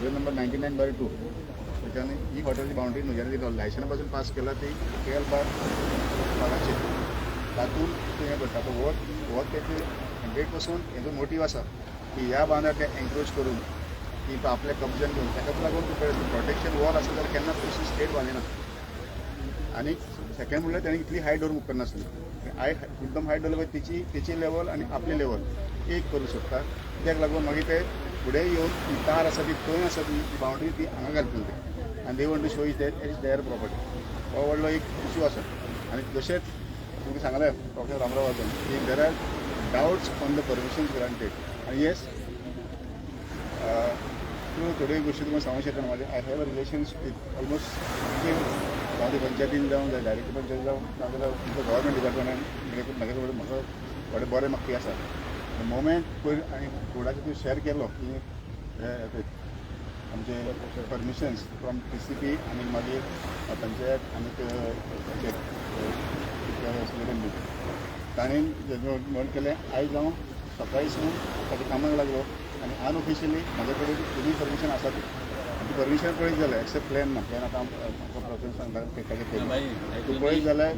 Survey number 99/2 त्याच्याने ही हॉटेलची boundary नुजा लायसनापासून pass केला ती केल बार पानाचे तातून ते हे करता तो वत त्याची 100% हेजो मोटीव आसा की ह्या बांदार ते एनक्रोच करून की तो आपल्या कब्जान घेवन ताका लागून प्रोटेक्शन वॉल आसा जाल्यार केन्ना तशी स्टेट बांदिना आनी सेकंड म्हणल्यार ताणें इतली हाय डोर मुक्करनासली एकदम हाय डोर तिची लेवल आनी आपली लेवल एक करूं शकता कित्याक लागून मागीर ते फुडें येवन ती तार आसा ती थंय आसा ती बाउंड्री ती हांगा घालतली ते आनी they want to show is there property हो व्हडलो एक इशू आसा आनी तशेंच तुमकां सांगलें डॉक्टर रामराव वाजन की there R doubts on the permission granted आनी येस थोड्यो गोश्टी तुमकां सांगूंक शकना म्हाजे I have a relations with almost जावं ते पंचायतीन जावं जावं डायरेक्ट पंचायत जावं नाजाल्यार तुमच्या गव्हर्मेंट डिपार्टमेंटान म्हाका व्हडे बरें म्हाका आसा मोमेंट पयर आनी कोर्टाचेर तूं शेअर केलो की आमचे परमिशन्स फ्रॉम PCP आनी मागीर पंचायत आनी ताणें नोट केलें आयज हांव सकाळीं सावन ताच्या कामाक लागलो आनी अनऑफिशियली म्हाजे कडेन तुमी परमिशन आसा ती परमिशन पळयत जाल्यार एक्सेप्ट प्लॅन ना प्लॅन आतां आमकां प्रोसेस सांगता तूं पळयत जाल्यार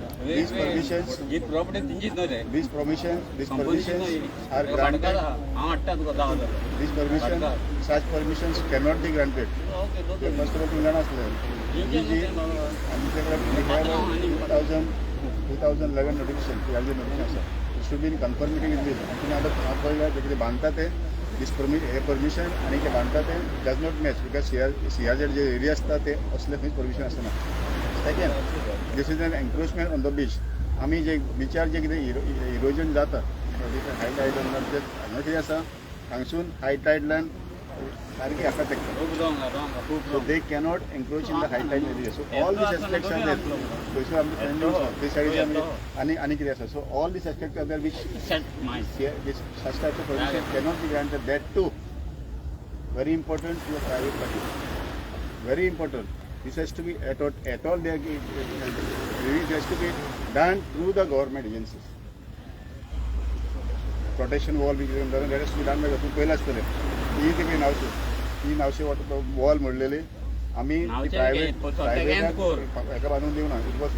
these permissions are granted these permission such permissions cannot be granted first of all तुमी जाणा आसलें ही जी आमचे कडेन 2011 नोटिफिकेशन PRG नोटिफिकेशन आसा should be in conformity with these आनी तुमी आतां पळयल्यार जे कितें बांदता ते दीस परमिशन आनी ते बांदता ते does not match because CRZ जे एरिया आसता ते असले खंयच परमिशन आसना second this is an encroachment on the beach आमी जे बिचार जे कितें इरोजन जाता हाय टायडन हांगा कितें आसा हांगसून हाय टायडल्यान सारकी हाका तेकता so they cannot encroach in the high tide area so all these aspects are there थंयसर आमचे फ्रेंड ते सायडीचे आनी कितें आसा so all these aspects are there which such type of permission cannot be granted. That too very important to a private party, very important. This has to be at all there it has to be done through the government agencies. Protection wall that has to be done by the पहिला आसतले ही ती नावशे wall मोडलेली आम्ही private हेका बांदून दिवना it was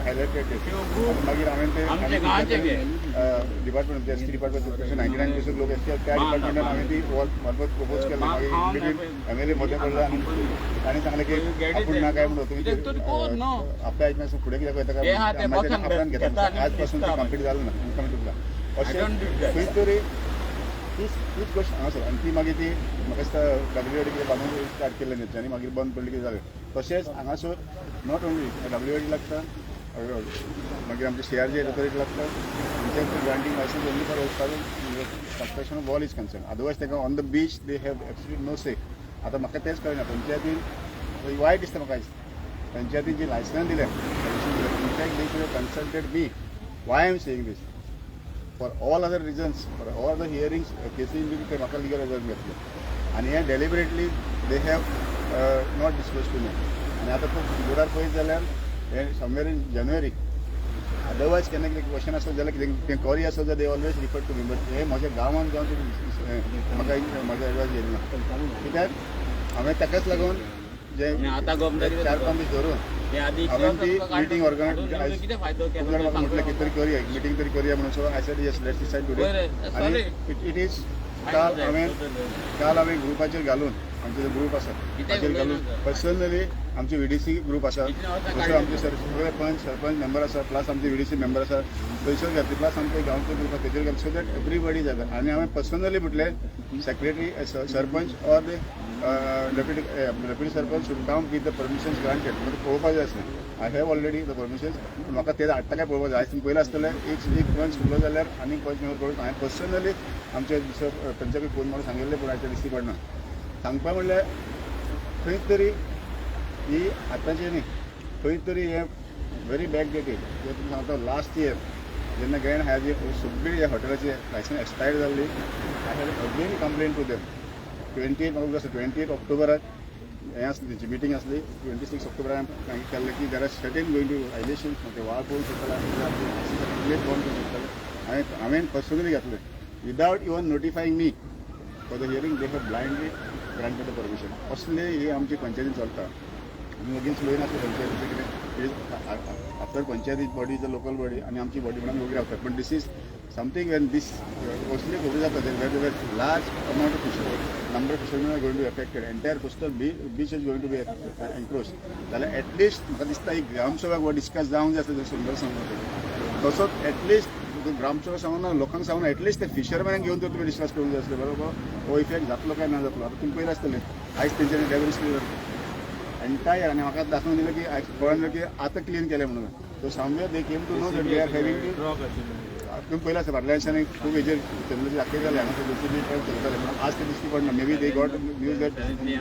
highlighted मागीर हांवें ते department ST department 99% लोक त्या डिपार्टमेंटान हांवें ती वॉल मार्फत प्रपोज केलें मागीर MLA मोठे पडला आनी ताणें सांगलें की आपूण ना काय म्हणून तुमी आपल्या आयकनासून फुडें कित्याक वयता काय आपल्यान घेता आज पासून ते कंप्लीट जालें ना इनकम तुका अशें खंय तरी तीच गोष्ट हांगासर आनी ती मागीर ती म्हाका दिसता WID कितें बांदून स्टार्ट केलें न्ही आनी मागीर बंद पडलें कितें जालें तशेंच हांगासर नॉट ओन्ली WID लागता मागीर आमचे CRZ ऑथॉरिटी लागता आमचे granting licence only for construction of wall is concern otherwise ताका on the beach they have absolute no say आतां म्हाका तेंच कळना पंचायतीन वायट दिसता म्हाका पंचायतीन जी लायसन्स दिल्या in fact they should have consulted me why I am saying these for all other reasons, for all the hearings, cases will be local legal advice. And here deliberately they have not disclosed to me. And after Buddha Pois Zalan, somewhere in January, otherwise, can I question as well? Can Korea so that they always refer to me, but hey, Maja Gaman down to Maja advice. Because हमें तकस लगून जे 4-5 दीस धरून हांवें ती meeting organise म्हाका म्हटलें कितें तरी करुया मिटींग तरी करुया म्हणून so I said yes let's decide today आनी इट इज काल हांवें ग्रुपाचेर घालून आमचो जो ग्रूप आसा ताचेर घालून पर्सनली आमचे VDC ग्रूप आसा तसो आमचे सगळे सरपंच मेंबर आसा प्लस आमचे VDC मेंबर आसा थंयसर घातले प्लस आमचे गांवचो ग्रूप आसा तेजेर घातले सो दॅट एवरीबडी जाता आनी हांवें पर्सनली म्हटलें secretary sarpanch or the deputy sarpanch should come with the permissions granted म्हणजे पळोवपाक जाय आसलें I have already the permissions म्हाका ते हाडटा काय पळोवपाक जाय आसलें पयलें आसतलें एक पंच उरलो जाल्यार आनी पंच मेंबर पळोवन हांवें पर्सनली आमचे पंचाक फोन मारून सांगिल्लें पूण आयच्या दिसती पडना सांगपा म्हणल्यार खंय तरी ही आतांची न्ही खंय तरी हे व्हेरी बॅकडेटेड जे तुमी सांगता लास्ट इयर जेन्ना ग्रँड हायट सगळी ह्या हॉटेलाची लायसन्स एक्सपायर्ड जाल्ली I have again complain to them 28 ऑक्टोबराक हें आसली तेंची मिटींग आसली 26 ऑक्टोबराक हांवें केल्लें की there are certain going to violation ते वाळ पळोवंक शकताले बंद करूंक शकताले हांवें पर्सनली घातलें without even notifying me for the hearing they have blindly granted the permission. असले हे आमची पंचायतीन चलता. आमी अगेन्स्ट लॉ नासले पंचायतीचे कितें after panchayat body is the local body आनी आमची बॉडी म्हणून वगैरे रावतात. पण this is something when this असले खबरी जाता वेर large amount of fisher number of fishermen are going to be affected, entire coastal beach is going to be encroached. जाल्यार एटलिस्ट म्हाका दिसता एक ग्रामसभा डिस्कस जावंक जाय आसता सुंदर सांगून तसोच एटलिस्ट ग्रामसभा सांगून लोकांक सांगून एटलिस्ट ते फिशरमॅनाक घेवन तर तुमी डिस्कस करूंक जाय आसलें बरोबर हो इफेक्ट जातलो काय ना जातलो. आतां तुमी पयलें आसतलें आयज तेंच्यांनी डेव्हल्स केलें एंटायर आनी म्हाका दाखोवन दिलें की कळ्ळें की आतां क्लीन केलें म्हणून. So somewhere they came to know that we are having तुम्ही पयलें आसा फाटल्यान खूब हेजेर चॅनलाचेर दाखयताले हांगा जेसीबी चलताले पूण आज ते दिश्टी पडना. May be they got news that we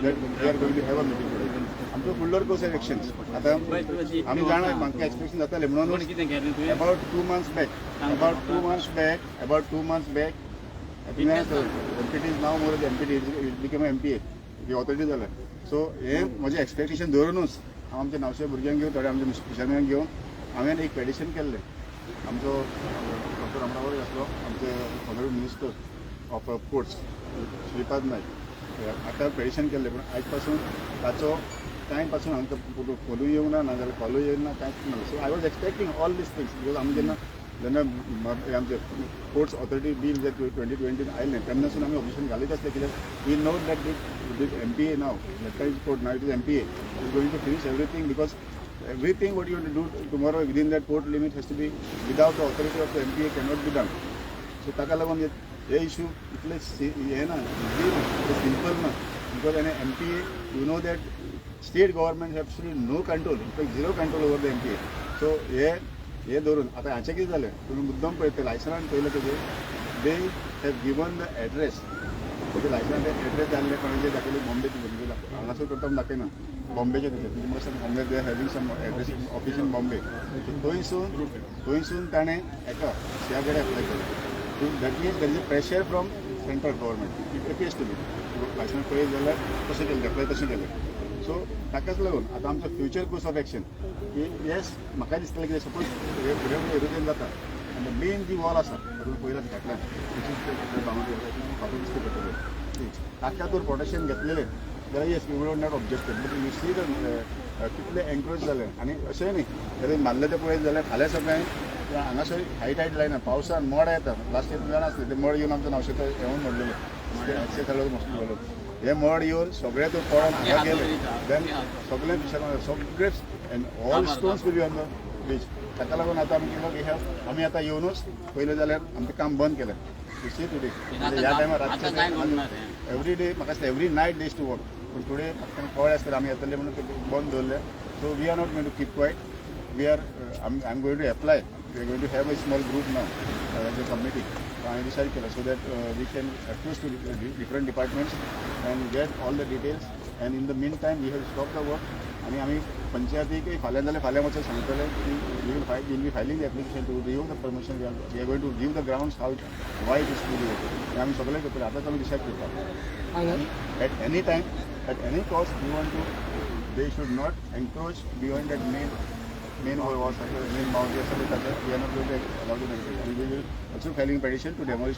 are going to have a meeting. आमचो फुडलो कोर्स एक्शन्स आतां आमी जाणा म्हाका एक्सपेक्टेशन जातालें म्हणून about 2 months back empty is now more empty it become MPa he authority जाल्या. सो हे म्हजें एक्सपेक्टेशन धरूनच हांव आमच्या नावच्या भुरग्यांक घेवन थोडे आमच्या फिशरमॅनांक घेवन हांवें एक पेटिशन केल्लें. आमचो डॉक्टर अमरावती आसलो आमचे honourable minister of ports Shripad Naik आतां पेटिशन केल्लें. पूण आयज पासून ताचो कांय पासून आमकां फोलू येवंक ना नाजाल्यार फॉलो येयना कांयच ना. So I was expecting all these things because आमी जेन्ना आमचे पोर्ट्स ऑथॉरिटी बील जे 2020 आयलें तेन्नासून आमी ऑब्जेक्शन घालीत आसले कित्याक we know that this MPA now port now it is MPA is going to finish everything because everything what you want to do tomorrow within that port limit has to be without the authority of the MPA cannot be done. So ताका लागून हे issue इतले हे ना simple ना because an MPA you know that state government have absolutely no control, in fact zero control over the MPA. So हे धरून आता हाचें कितें जालें तुमी मुद्दम पळयता लायसनान पयलें तेजें they have given the address. म्हणजे लायसनान ते एड्रेस जाल्ले कोणाचे दाखयले बॉम्बेचे भुरगे हांगासर करता दाखयना बॉम्बेचे तेजे म्हणजे they having some address office in Bombay. थंयसून ताणें एका ह्या कडेन एप्लाय केलें. That means there is a pressure from central government it appears to be licence पळयत जाल्यार तशें केलें एप्लाय तशें केलें. सो ताकाच लागून आतां आमचो फ्युचर कोर्स ऑफ एक्शन की येस म्हाका दिसतलें की सपोज फुडें एरोजन जाता आनी मेन जी वॉल आसा तातूंत पयलां फाटल्यान फाटून दिसता पडटलें ताका तर प्रोटेक्शन घेतलेलें जाल्यार yes we would not objected. But you see the कितलें एनक्रोच जालें आनी अशेंय न्ही जर मारलें तें पळयत जाल्यार फाल्यां सकाळीं हांगासर हायट लायना पावसान मड येता. लास्ट इयर जाणा आसलें तें मड येवन आमच्या नावशें येवन मोडलेलें एक्सेस जालो मस्त जालो. हे मड येवन सगळे तो पडोन हांगा गेले देन सगळे फिशरमॅन सगळे end all stones will be on the beach. ताका लागून आतां आमी कितें वी हॅव आमी आतां येवनूच पयलें जाल्यार आमचें काम बंद केलें. यू सी टुडे ह्या टायमार रातचे एवरी डे म्हाका दिसता every night days to work. पूण टुडे म्हाका कळ्ळें आसतलें आमी येतले म्हणून बंद दवरलें. So we are not going to keep quiet. We are I am going to apply. We are going to have a small group now as a committee. हांवें डिसायड केलं so that we can approach to different departments and get all the details and in the mean time we have stop the work. आनी आमी पंचायतीक फाल्यां जाल्यार फाल्यां वचून सांगतले की will be filing the application to review the permission we are going to give the grounds how why it is to do आमी सगळे करतले. आतांच आमी डिसायड करता at any time at any cost we want to they should not encroach beyond that main wall main boundary आसा ताचे we are not going to allow to encroach. We will also filing petition to demolish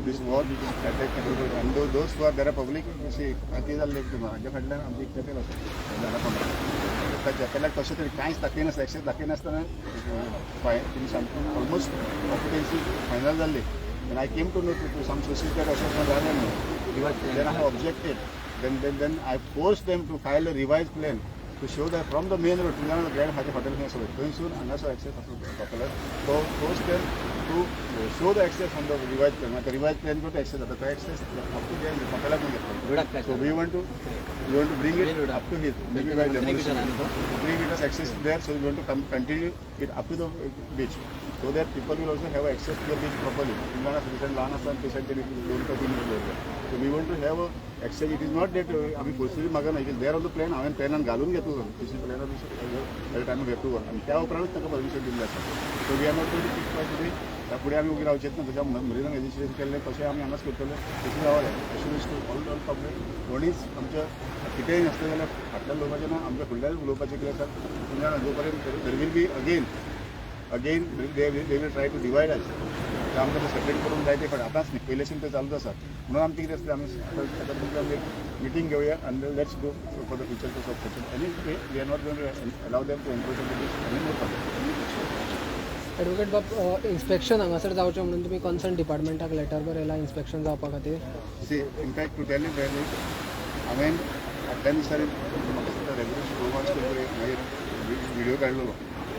this wall and those who are there are public see ते जाल्ले हाजे फाटल्यान आमची एक तेपेल आसा तेका तशें तरी कांयच दाखयनासता एक्सेस दाखयनासतना तेमी सामकी ऑलमोस्ट ऑक्युपेन्सी फायनल जाल्ली. and I came to know to some sources that also then I have objected then I forced them to file a revised plan to show that from the main road to the Grand Hyatt Hotel going soon and also access popular. So forced them to show the access on the revised plan. The revised plan got access the access up to there in the popular. So we want to bring it up to here. Maybe by demolition bring it as access there. So we want to continue it up to the beach so that people will also have access to the beach properly. So we want to have a access. It is not that आम्ही forcefully मागना. It is there on the plan. हांवें प्लॅनान घालून घेतलो fishing प्लॅनान at time we have to work आनी त्या उपरांत ताका परमिशन दिल्लें आसा. So we are not going to keep quiet today. त्या फुडें आमी उगी रावचेत ना. जशें मरिनाक रजिस्ट्रेशन केल्लें तशें आमी हांगाच करतले. तशें रावले एश्युरन्स टू ऑल पब्लीक. कोणीच आमच्या कितेंय नासलें जाल्यार फाटल्यान उलोवपाचें ना. आमच्या फुडल्यान उलोवपाचें कितें आसा तुमच्या जो पर्यंत there will be again they will try to divide us. आमकां तें सेपरेट करून जाय ते आतांच न्ही पयलेसून तें चालूच आसा म्हणून आमी कितें आसलें आमी एक मिटींग घेवया आनी let's go for the future of operation any we are not going to allow them to encroach on the any more advocate बाब इन्स्पेक्शन हांगासर जावचें म्हणून तुमी कन्सर्न डिपार्टमेंटाक लेटर बरयला इन्स्पेक्शन जावपा खातीर see in fact to tell you very हांवें आदल्या दिसांनी म्हाका रेग्युलर प्रोग्राम्स केल्ले मागीर व्हिडिओ काडलेलो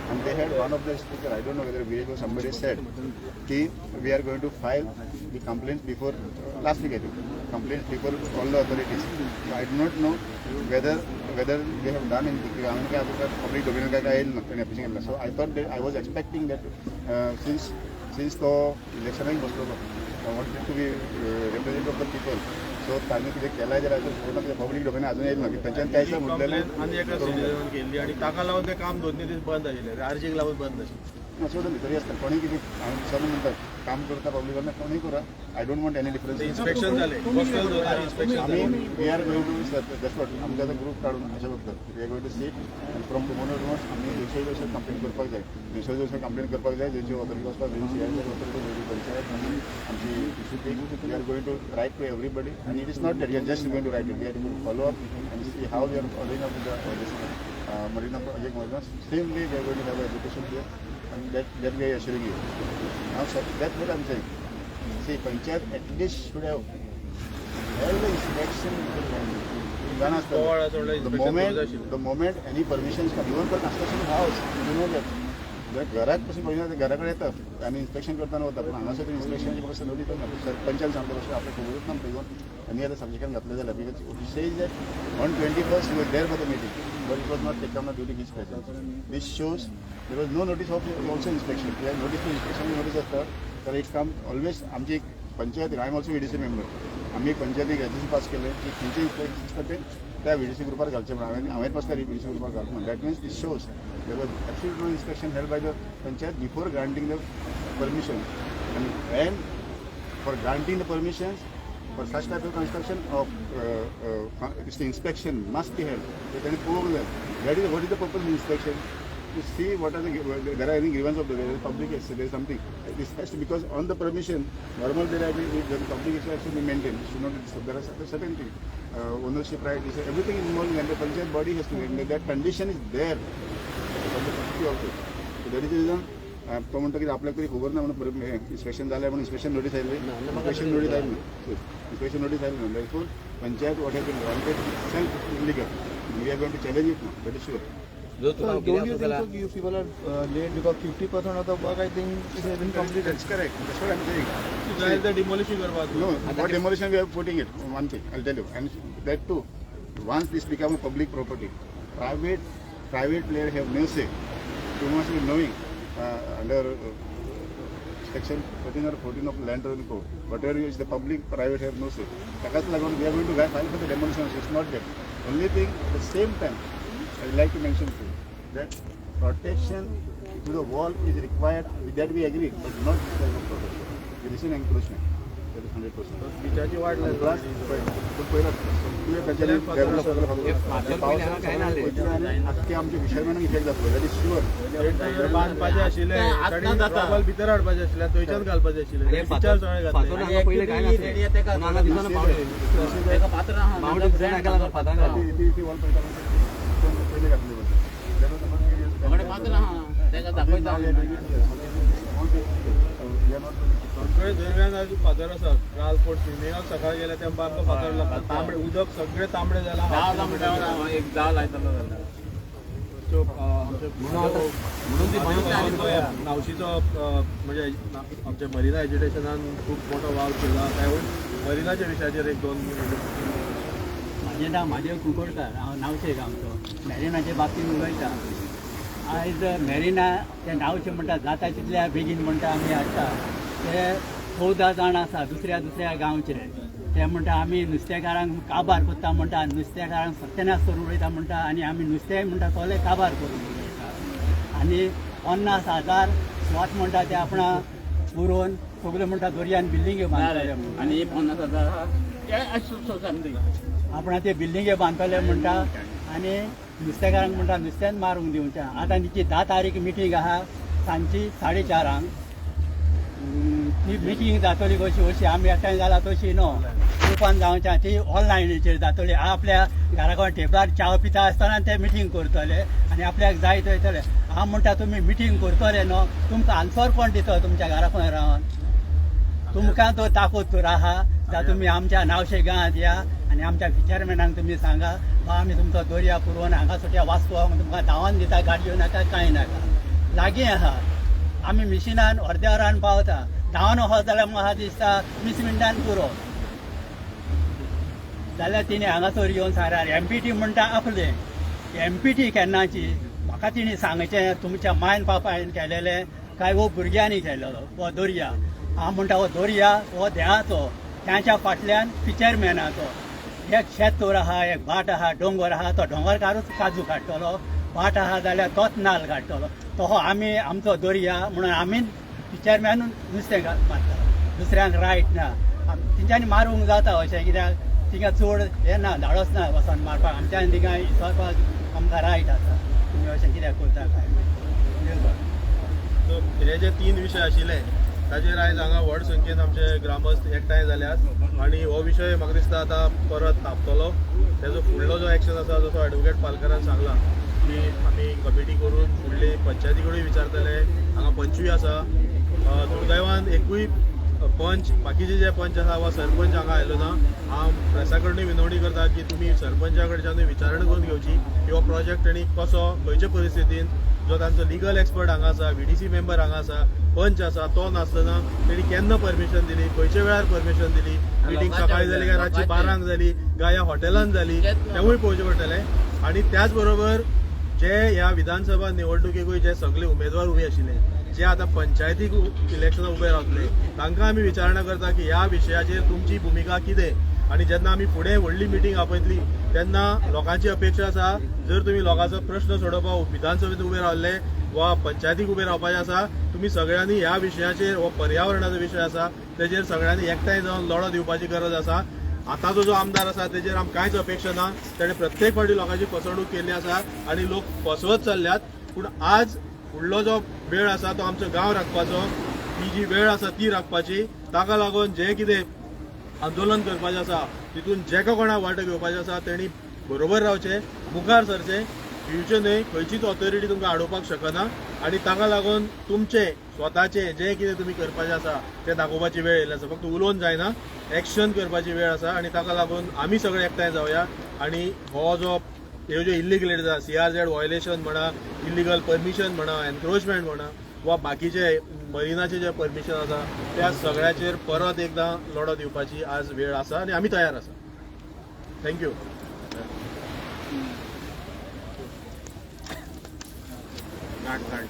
and they had one of the speaker, I don't know whether VH or somebody said we are going to file the complaints before last week I think complaints before all the authorities. So I do not know whether they have done anything. Public domain का येईल ना. So I thought that I was expecting that since तो election ही बसलो I wanted to be representative of the people. So तांणी कितें केलां जाल्यार पूर्ण पब्लीक डोमेन अजून येयला ना तांच्यान कांयच म्हटलेलें आनी एका सिटीजन केल्ली आनी ताका लागून तें काम 2-3 दीस बंद आशिल्लें आरजीक लागून बंद आशिल्लें सोडून तरी आसता कोणी कितें हांव दिसांनी म्हणटा काम करता पब्लीक कोणी करा I don't want any difference inspection जालें कोस्टल झोनार इन्स्पेक्शन आमी we are going to that's what आमचो आतां ग्रूप काडून अशें करतात we are going to sit आनी फ्रॉम टुमोरो ऑनवर्ड्स आमी दुसरे कंप्लेन करपाक जाय दुसरे कंप्लेन करपाक जाय जेची ऑथॉरिटी आसता जेची ऑथॉरिटी पंचायत आनी आमची district we are going to write to everybody आनी it is not that we are just going to write it we are going to follow up आनी see how we are following up the Marina Project. Same way we are going to have education here, and that we are assuring you. Now, sir, that's what I'm saying. See, Panchayat at least should have held the inspection. The moment any permissions come, even for construction of house, you know that. घरात पासून पळयना घराकडे येतात आनी inspection करतना वता पूण हांगासर इन्स्पेक्शनाची परत संदी दिता ना सरपंचान सांगता तशें आपल्या खबरूच ना पळय आनी आतां सबजेक्टान घातलें जाल्यार because says that on 21st you were there for the meeting but it was not taken duty he's present this shows there was no notice of also inspection notice to inspection notice आसता तर it come always आमची एक panchayat I am also VDC member आमी एक पंचायतीक agency pass केले की खंयचे इन्स्पेक्शन आसता ते त्या VDC ग्रुपार घालचे म्हणून हांवें पास केली VDC ग्रुपार घालता म्हणून that means it shows there was absolutely no inspection held by the panchayat before granting the permission and for granting the permissions for such type of construction of this inspection must be held. So then what is the purpose of inspection? To see what are there are any grievance of the public there is something this has to because on the permission normal there the public is actually maintained should not disturb there are certain things ownership right is everything is involved and the panchayat body has to maintain that condition is there. That is reason तो म्हणटा की आपल्याक तरी खबर ना म्हणून inspection जालें म्हणून इन्स्पेक्शन नोटीस आयली इन्स्पेक्शन नोटीस आयली ना इन्स्पेक्शन नोटीस आयली ना therefore panchayat what has been wanted self illegal we are going to challenge it now that is sure. Don't you think so you people are late because 50% of the work I think it has been completed? That's correct. That's what I'm saying. So guys, the demolition करवा दो. No, what demolition we are putting it. One thing I'll tell you, and that too, once this become a public property, private player have no say. You must be knowing under section 13 or 14 of land revenue code, whatever is the public, private have no say. Takas lagon we are going to file for the demolition. It's not that. Only thing at the same time, I would like to mention to you that protection to the wall is required. With that we agree, but not the type of protection. There is an encroachment. That is 100%. बिचाची वाट लागली. अख्खे आमचे विषयमान effect जातलो that is sure बांदपाचें आशिल्लें trouble भितर हाडपाचें आशिल्लें थंयच्यान घालपाचें आशिल्लें विचार सगळे सगळे दर्यान फातर आसा ट्रान्सपोर्ट स्विमिंगाक सकाळी गेले तेंपा आमकां फातर लागता तांबडे उदक सगळे तांबडे जाला एक जाळ लायतलो जाल्यार नावशीचो म्हणजे आमच्या मरिना एज्युकेशनान खूब मोठो वाव केला मरिनाच्या विशयाचेर एक 2 मिनट. म्हाजें नांव म्हादेव कुंकोडकार हांव नावशे गांवचो मॅरिनाचे बाबतींत उलयता. आयज मॅरिना तें नावशें म्हणटा जाता तितल्या बेगीन म्हणटा आमी हाडटा ते 14 जाण आसा दुसऱ्या गांवचे ते म्हणटा आमी नुस्तेकारांक काबार करता म्हणटा नुस्तेकारांक सत्यानाश करून उडयता म्हणटा आनी आमी नुस्तें म्हणटा तोले काबार करून उडयता आनी 50,000 स्वात म्हणटा ते आपणा पुरोवन सगळे म्हणटा दर्यान बिल्डिंगे बांदतले आनी 50,000 आपणा ते बिल्डिंगे बांदतले म्हणटा आनी नुस्तेकारांक म्हणटा नुस्त्यान मारूंक दिवचें. आतां तिची 10 तारीख मिटींग आहा सांजची 4:30 मिटींग जातली कशी अशी आमी एकठांय जाला तशी न्हू ग्रुपान जावच्या ती ऑनलायनीचेर जातली आपल्या घरा कडेन टेबलार च्या पिता आसतना ते मिटींग करतले आनी आपल्याक जाय थंयतले हांव म्हणटा तुमी मिटींग करतले न्हू तुमकां आन्सर कोण दितो तुमच्या घरा कडेन रावन तुमकां तो ताकद तर आहा जाल्यार तुमी आमच्या नावशे गांवांत या आनी आमच्या फिचरमॅनाक तुमी सांगा आमी तुमचो दर्या पुरवून हांगा सुट्या वास्को तुमकां धांवन दिता गाडयो नाका कांय नाका लागीं आहा आमी मिशिनान अर्द्या वरान पावता धांवन वचत जाल्यार म्हाका दिसता 20 मिनटान पुरो जाल्यार तिणे हांगासर येवन सांगल्यार MPT म्हणटा आपले MPT केन्नाची म्हाका तिणी सांगचें तुमच्या मायन पापायन केलेलें काय वो भुरग्यांनी केलेलो हो दर्या हांव म्हणटा हो दर्या हो देहाचो त्याच्या फाटल्यान फिचरमॅनाचो एक शेत तोर आहा एक भाट आहा डोंगर आहा तो डोंगरकारूच काजू काडटलो भाट आहा जाल्यार तोच नाल्ल काडटलो तो आमी आमचो दर्या म्हणून आमी फिचरमॅन नुस्तें मारता दुसऱ्यांक रायट ना तेंच्यांनी मारूंक जाता अशें कित्याक तिका चड हें ना धाडोच ना वचोन मारपाक आमच्यान तिका विसरपाक आमकां रायट आसा तुमी अशें कित्याक करता काय हे जे 3 विशय आशिल्ले ताजेर आयज हांगा व्हड संख्येन आमचे ग्रामस्थ एकठांय जाल्यात आनी हो विशय म्हाका दिसता आतां परत तापतलो तेजो फुडलो जो एक्शन आसा जसो एडवोकेट पालकरान सांगला की आमी कमिटी करून फुडली पंचायती कडेन विचारतले हांगा पंचूय आसा दुर्दैवान एकूय पंच बाकीचे जे पंच आसा वा सरपंच हांगा आयलो ना हांव प्रेसा कडून विनवणी करता की तुमी सरपंचा कडच्यान विचारणा करून घेवची की हो प्रोजेक्ट तेणी कसो खंयचे परिस्थितीन जो तांचो लिगल एक्सपर्ट हांगा आसा VDC मेंबर हांगा आसा पंच आसा तो नासतना तेणी केन्ना परमिशन दिली खंयच्या वेळार परमिशन दिली मिटींग सकाळी जाली काय रातची 12 जाली काय ह्या हॉटेलान जाली तेवूय पळोवचें पडटलें आनी त्याच बरोबर जे ह्या विधानसभा निवडणुकेकूय जे सगळे उमेदवार उबे आशिल्ले जे आता पंचायतीक इलेक्शनाक उबे रावतले तांकां आमी विचारणा करता की ह्या विशयाचेर तुमची भुमिका कितें आनी जेन्ना आमी फुडें व्हडली मिटींग आपयतली तेन्ना लोकांची अपेक्षा आसा जर तुमी लोकांचो प्रश्न सोडोवपाक विधानसभेत उबे रावले वा पंचायतीक उबे रावपाचें आसा तुमी सगळ्यांनी ह्या विशयाचेर हो पर्यावरणाचो विशय आसा तेजेर सगळ्यांनी एकठांय जावन लढो दिवपाची गरज आसा आतांचो जो आमदार आसा तेजेर आमकां कांयच अपेक्षा ना तेणें प्रत्येक फावटी लोकांची फसवणूक केल्ली आसा आनी लोक फसवत चल्ल्यात पूण आज फुडलो जो वेळ आसा तो आमचो गांव राखपाचो ही जी वेळ आसा ती राखपाची ताका लागून जे कितें आंदोलन करपाचें आसा तितून जेका कोणाक वांटो घेवपाचें आसा तेणी बरोबर रावचें मुखार सरचें भिवचें न्हय खंयचीच ऑथॉरिटी तुमकां आडोवपाक शकना आनी ताका लागून तुमचें स्वताचें जें कितें तुमी करपाचें आसा तें दाखोवपाची वेळ येयल्ली आसा फक्त उलोवन जायना एक्शन करपाची वेळ आसा आनी ताका लागून आमी सगळे एकठांय जावया आनी हो जो ह्यो ज्यो इल्लिगलिटीज आसा CRZ व्हायोलेशन म्हणा इल्लिगल परमिशन म्हणा एनक्रोचमेंट म्हणा वा बाकीचे मरिनाचे जे परमिशन आसा त्या सगळ्याचेर परत एकदां लढो दिवपाची आज वेळ आसा आनी आमी तयार आसा थँक्यू कार्ड